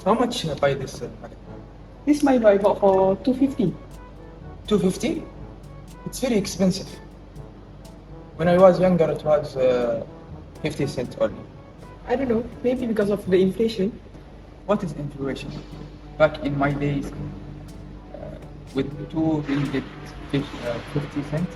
How much buy this? This might buy about for 250. 250? It's very expensive. When I was younger, it was 50 cents only. I don't know, maybe because of the inflation. What is inflation? Back in my days, with 2 ringgit 50 cents,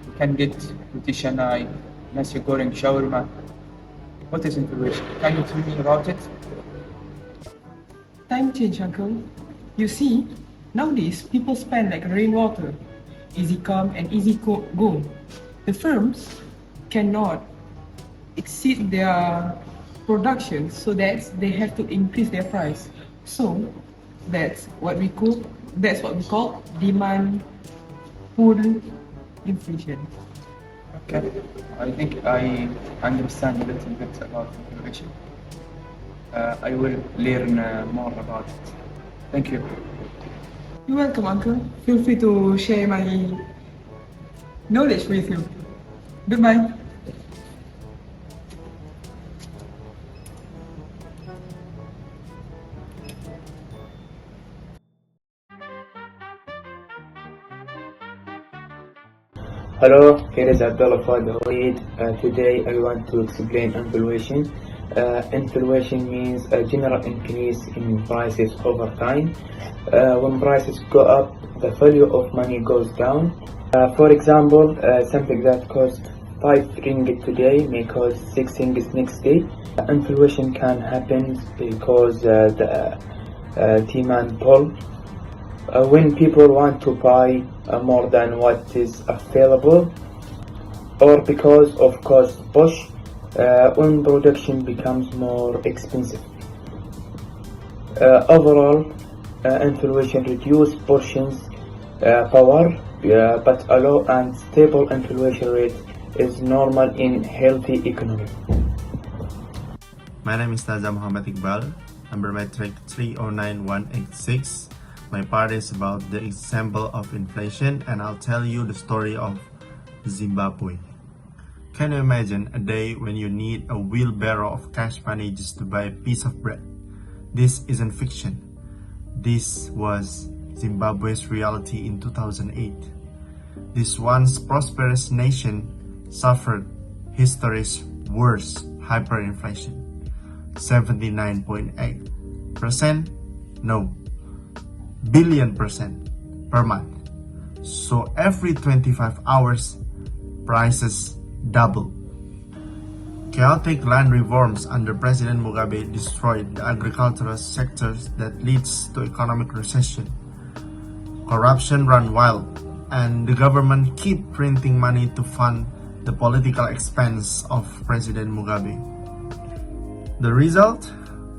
you can get roti canai, nasi goreng, shawarma. What is inflation? Can you tell me about it? Time change, uncle. You see, nowadays people spend like rainwater, easy come and easy go. The firms cannot exceed their production, so that they have to increase their price. So that's what we call demand pull inflation. Okay. I think I understand a little bit about inflation. I will learn more about it. Thank you. You're welcome, uncle. Feel free to share my knowledge with you. Goodbye. Hello, here is Abdullah Fadhoid. Today I want to explain inflation. Inflation means a general increase in prices over time. When prices go up, the value of money goes down. For example, something that costs 5 ringgit today may cost 6 ringgit next day. Inflation can happen because the demand pull. When people want to buy more than what is available, or because of cost push, when production becomes more expensive. Overall, inflation reduces purchasing power, but a low and stable inflation rate is normal in healthy economy. My name is Taza Muhammad Iqbal, number metric 309186. My part is about the example of inflation, and I'll tell you the story of Zimbabwe. Can you imagine a day when you need a wheelbarrow of cash money just to buy a piece of bread? This isn't fiction. This was Zimbabwe's reality in 2008. This once prosperous nation suffered history's worst hyperinflation. 79.8%? No. billion% per month. So every 25 hours, prices double. Chaotic land reforms under President Mugabe destroyed the agricultural sectors that leads to economic recession. Corruption ran wild, and the government keep printing money to fund the political expense of President Mugabe. The result?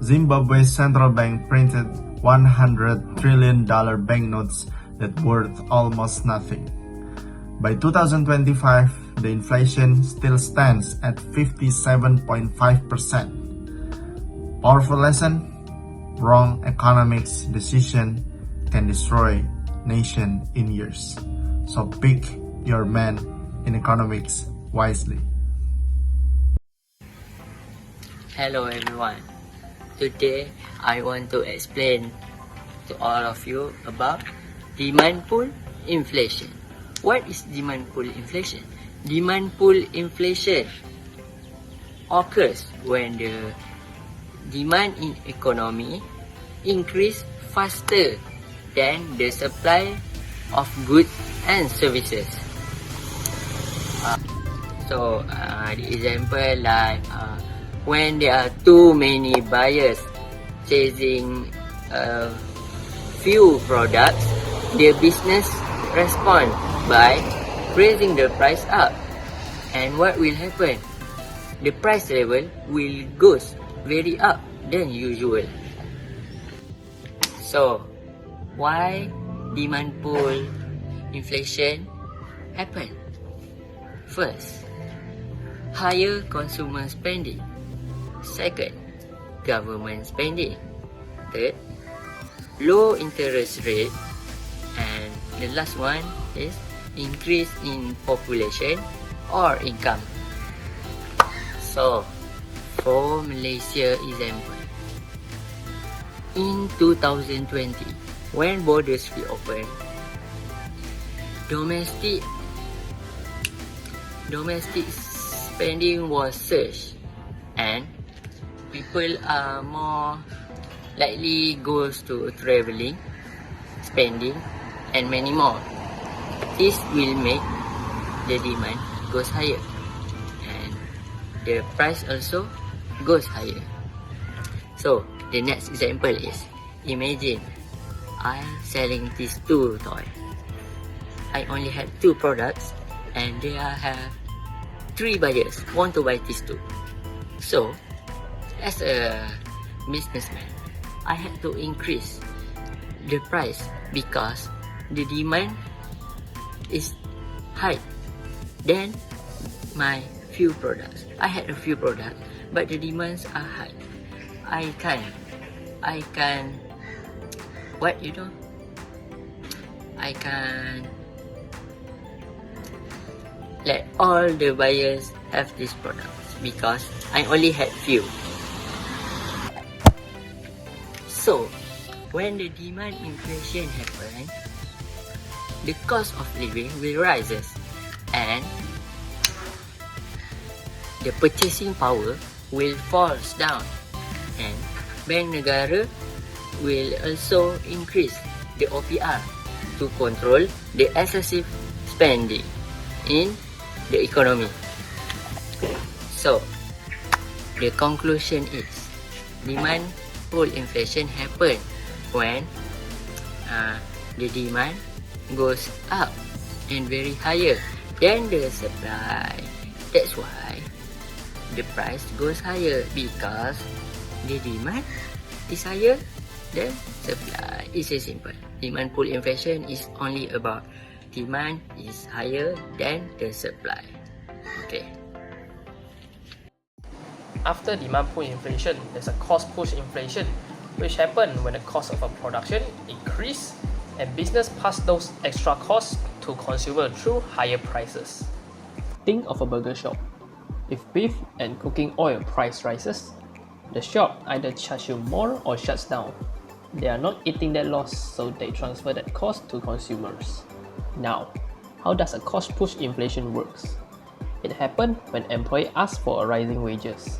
Zimbabwe's central bank printed $100 trillion banknotes that worth almost nothing. By 2025, the inflation still stands at 57.5%. Powerful lesson? Wrong economics decision can destroy nation in years. So pick your man in economics wisely. Hello everyone. Today I want to explain to all of you about demand pull inflation. What is demand pull inflation? Demand pull inflation occurs when the demand in economy increase faster than the supply of goods and services. The example like when there are too many buyers chasing a few products, the business respond by raising the price up. And what will happen? The price level will go very up than usual. So, why demand pull inflation happen? First, higher consumer spending. Second, government spending. Third, low interest rate. And the last one is increase in population or income. So, for Malaysia example, In 2020, when borders reopened, domestic spending was surged, and people are more likely goes to traveling, spending, and many more. This will make the demand goes higher, and the price also goes higher. So the next example is, imagine I'm selling these two toys. I only had two products, and there have three buyers want to buy these two. So as a businessman, I had to increase the price because the demand is high than my few products. I had a few products, but the demands are high. I can let all the buyers have these products because I only had few. So when the demand inflation happens, the cost of living will rises, and the purchasing power will falls down, and Bank Negara will also increase the OPR to control the excessive spending in the economy. So the conclusion is, demand pull inflation happen when the demand goes up and very higher than the supply. That's why the price goes higher, because the demand is higher than supply. It's so simple. Demand pull inflation is only about demand is higher than the supply. Okay. After demand pull inflation, there's a cost push inflation, which happens when the cost of a production increase and business pass those extra costs to consumer through higher prices. Think of a burger shop. If beef and cooking oil price rises, the shop either charge you more or shuts down. They are not eating that loss, so they transfer that cost to consumers. Now, how does a cost push inflation works? It happens when employee ask for a rising wages.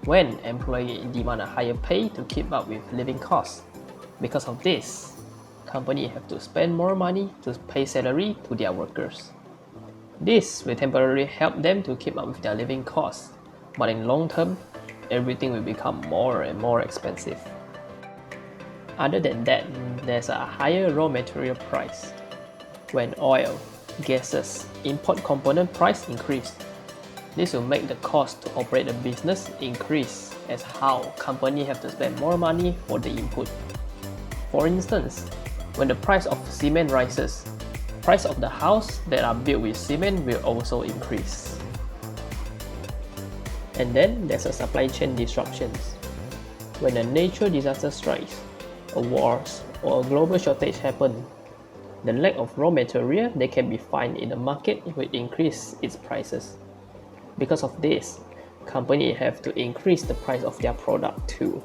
When employee demand a higher pay to keep up with living costs. Because of this, companies have to spend more money to pay salary to their workers. This will temporarily help them to keep up with their living costs, but in long term, everything will become more and more expensive. Other than that, there's a higher raw material price. When oil, gases, import component price increase, this will make the cost to operate a business increase, as how companies have to spend more money for the input. For instance, when the price of cement rises, price of the house that are built with cement will also increase. And then there's a supply chain disruptions. When a natural disaster strikes, a wars, or a global shortage happen, the lack of raw material that can be found in the market will increase its prices. Because of this, companies have to increase the price of their product too.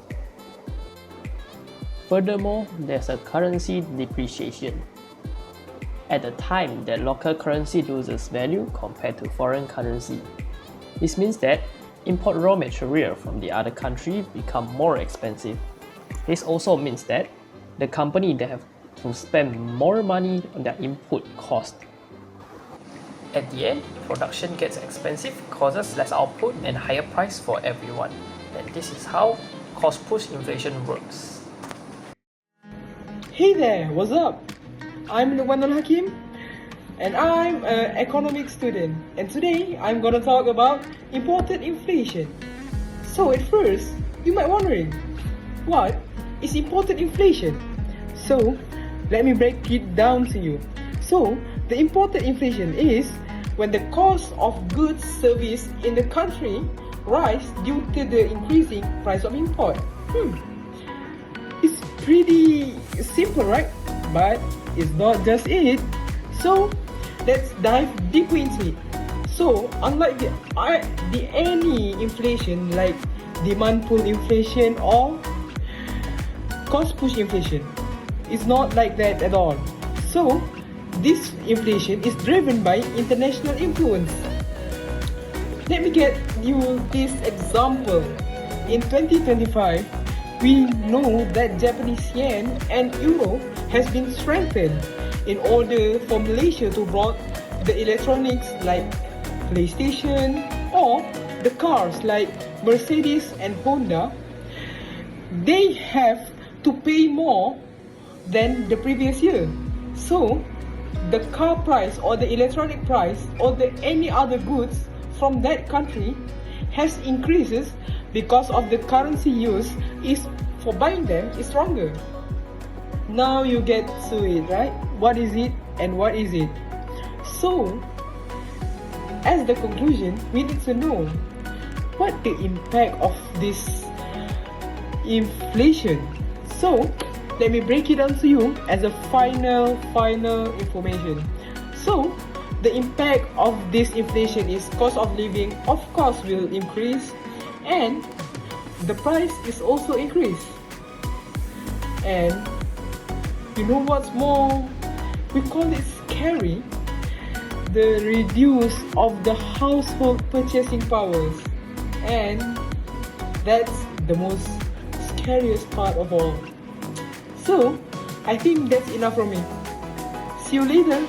Furthermore, there's a currency depreciation. At the time that local currency loses value compared to foreign currency. This means that import raw material from the other country become more expensive. This also means that the company they have to spend more money on their input cost. At the end, production gets expensive, causes less output and higher price for everyone. And this is how cost push inflation works. Hey there, what's up? I'm Luqmanul Hakim, and I'm an economics student. And today, I'm gonna talk about imported inflation. So at first, you might wondering, what is imported inflation? So let me break it down to you. So the imported inflation is when the cost of goods service in the country rise due to the increasing price of import. It's pretty simple, right? But it's not just it. So let's dive deeper into it. So unlike the any inflation like demand pull inflation or cost push inflation. It's not like that at all. So, this inflation is driven by international influence. Let me get you this example. In 2025, we know that Japanese yen and euro has been strengthened in order for Malaysia to brought the electronics like PlayStation or the cars like Mercedes and Honda. They have to pay more than the previous year. So, the car price or the electronic price or the any other goods from that country has increases because of the currency used is for buying them is stronger. Now you get to it, right? What is it and what is it? So, as the conclusion, we need to know what the impact of this inflation. So, let me break it down to you as a final information. So, the impact of this inflation is cost of living, of course, will increase, and the price is also increased. And you know what's more? We call it scary. The reduce of the household purchasing powers, and that's the most scariest part of all. So, I think that's enough from me. See you later.